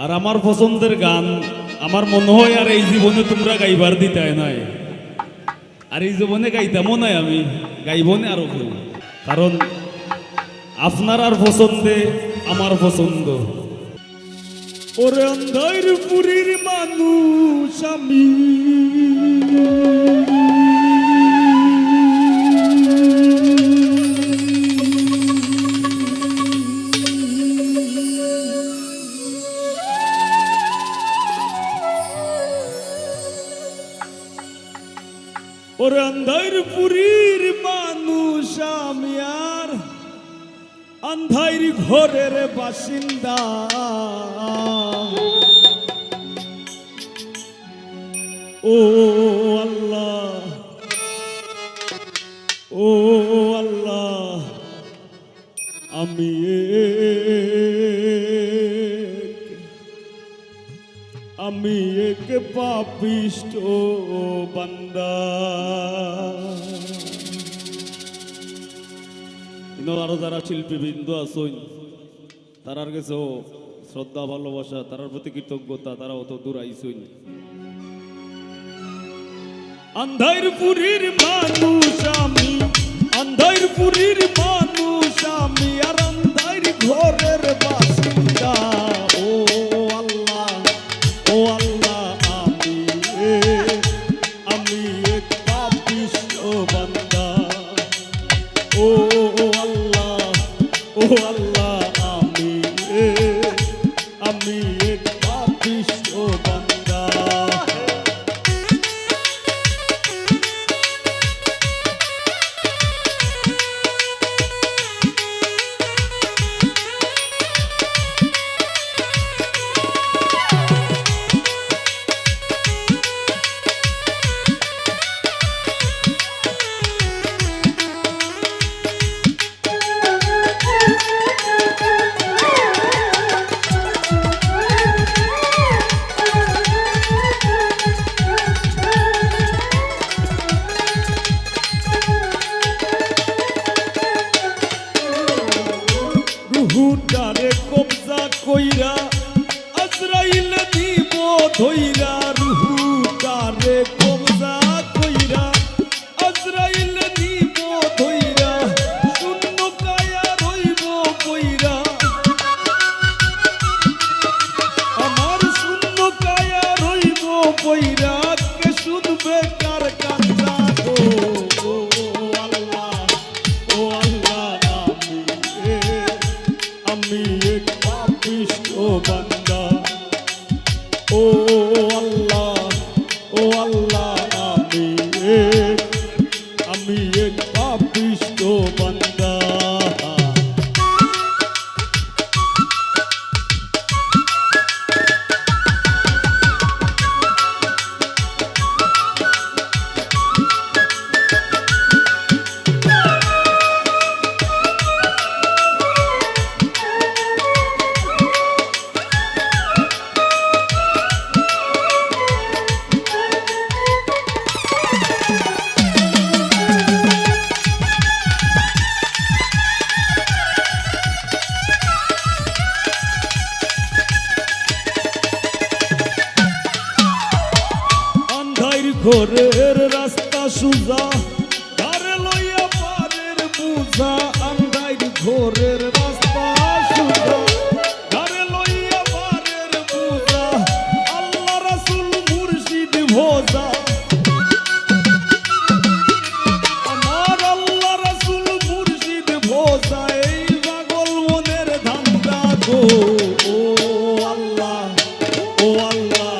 আর আমার পছন্দের গান আমার মনে হয় আর এই জীবনে তোমরা গাইবার দিতে নাই, আর এই জীবনে গাইতামও নাই, আমি গাইব না আরো কেউ, কারণ আপনার আর পছন্দে আমার পছন্দ। ওরে অন্ধার পুরীর মানুষ আমি, ওরে অন্ধার পুরীর মানুষ আমি, আর অন্ধার ঘরের বাসিন্দা। ও আল্লাহ, ও আল্লাহ, আমি এক পাপিষ্ট বান্দা। আরো যারা শিল্পীবৃন্দ আছেন তারার কাছে শ্রদ্ধা ভালোবাসা, তারার প্রতি কৃতজ্ঞতা, তারা অত দূর আইসেন। অন্ধার পুরীর মানুষ আমি, অন্ধার পুরীর মানুষ আমি, আর অন্ধার ঘরের বাসিন্দা। ও আল্লাহ, ও আল্লাহ, আমি এক পাপিষ্ট বান্দা। ও আল্লাহ, ও আল্লাহ, আমি এক পাপিষ্ট বান্দা। রুহুটারে কবজা কইরা আজরাইল দিব ধইরা, রুহুটারে কবজা কইরা আজরাইল দিব ধইরা, শূন্য কায়া রইব কইরা, আমার শূন্য কায়া রইব কইরা, কে শুনবে কার কান্না গো। আমি এক পাপিষ্ট বান্দা। ও আল্লাহ, ও আল্লাহ, আমি এক পাপিষ্ট বান্দা। ঘরের রাস্তা সুজা, ধারে লইয়া পারের বুঝা, আন্ধার ঘরের রাস্তা সুজা, ধারে লইয়া পারের বুঝা, আল্লাহ রাসূল মুর্শিদ ভোজা, আমার আল্লাহ রাসূল মুর্শিদ ভোজা, এই পাগল মনের ধান্দা গো। ও আল্লাহ, ও আল্লাহ,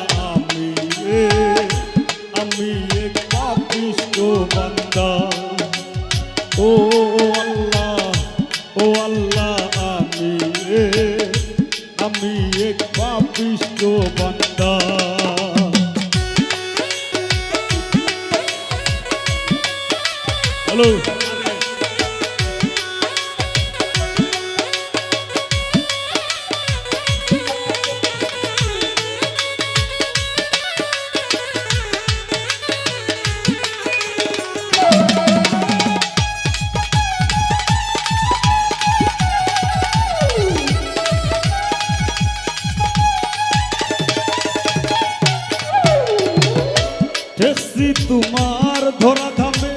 আমি এক পাপিষ্ট বান্দা। ও আল্লাহ, ও আল্লাহ, আমি এক পাপিষ্ট বান্দা। হ্যালো, ঠেকছি তোমার ধরা ধামে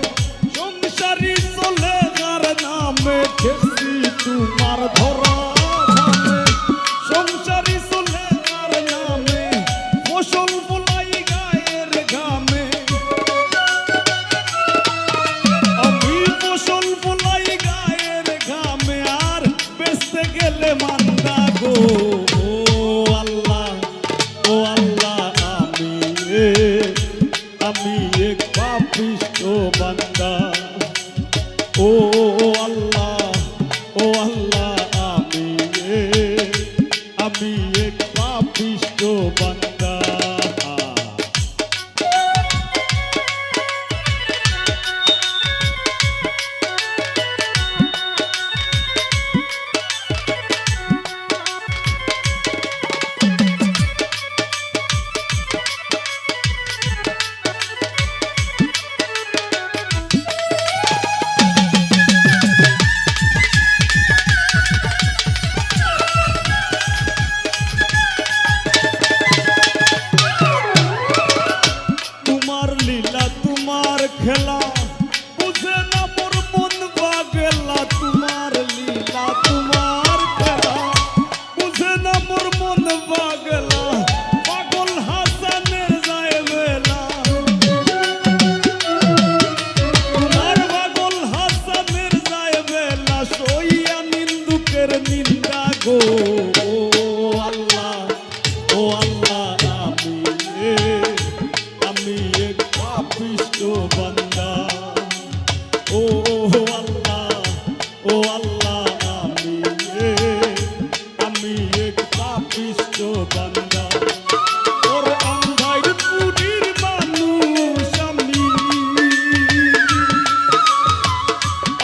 সংসারী চলে যার নামে ঠেকছি তোমার ধরা ধামে সংসারী চলে যার নামে ফসল ফলাই গায়ের ঘামে আমি ফসল ফলাই গায়ের ঘামে আর বেচতে গেলে মান্দা গো আমি এক পাপিষ্ঠ বান্দা ও আল্লাহ আমি এক পাপিষ্ঠ বান্দা খেলা বুঝে না মোর মন পাগলা তোমার লীলা তোমার খেলা বুঝে না মোর মন পাগলা পাগল হাসানের যায় বেলা তোমার পাগল হাসানের যায় বেলা সইয়া নিন্দুকের নিন্দা গো আল্লাহ আমি এক পাপিষ্ঠ বান্দা ও আল্লাহ আমি এক পাপিষ্ঠ বান্দা ওর আন্ধার পুরীর মানুষ আমি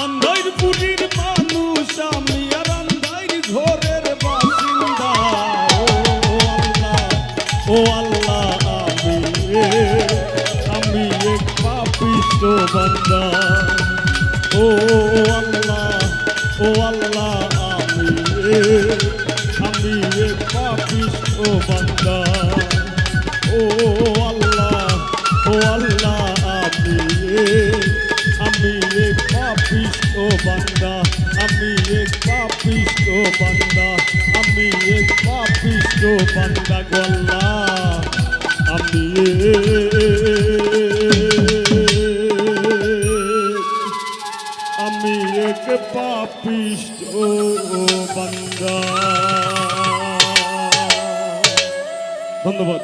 আন্ধার পুরীর মানুষ আমি আর আন্ধার ঘরের বাসিন্দা ও আল্লাহ আমি এক পাপিষ্ঠ বান্দা ও আল্লাহ আমি এক পাপিষ্ঠ বান্দা ও আল্লাহ আমি এক পাপিষ্ঠ বান্দা আমি এক পাপিষ্ঠ বান্দা আমি এক পাপিষ্ঠ বান্দা গল্লা আমি এক পাপিষ্ঠ বান্দা। ধন্যবাদ।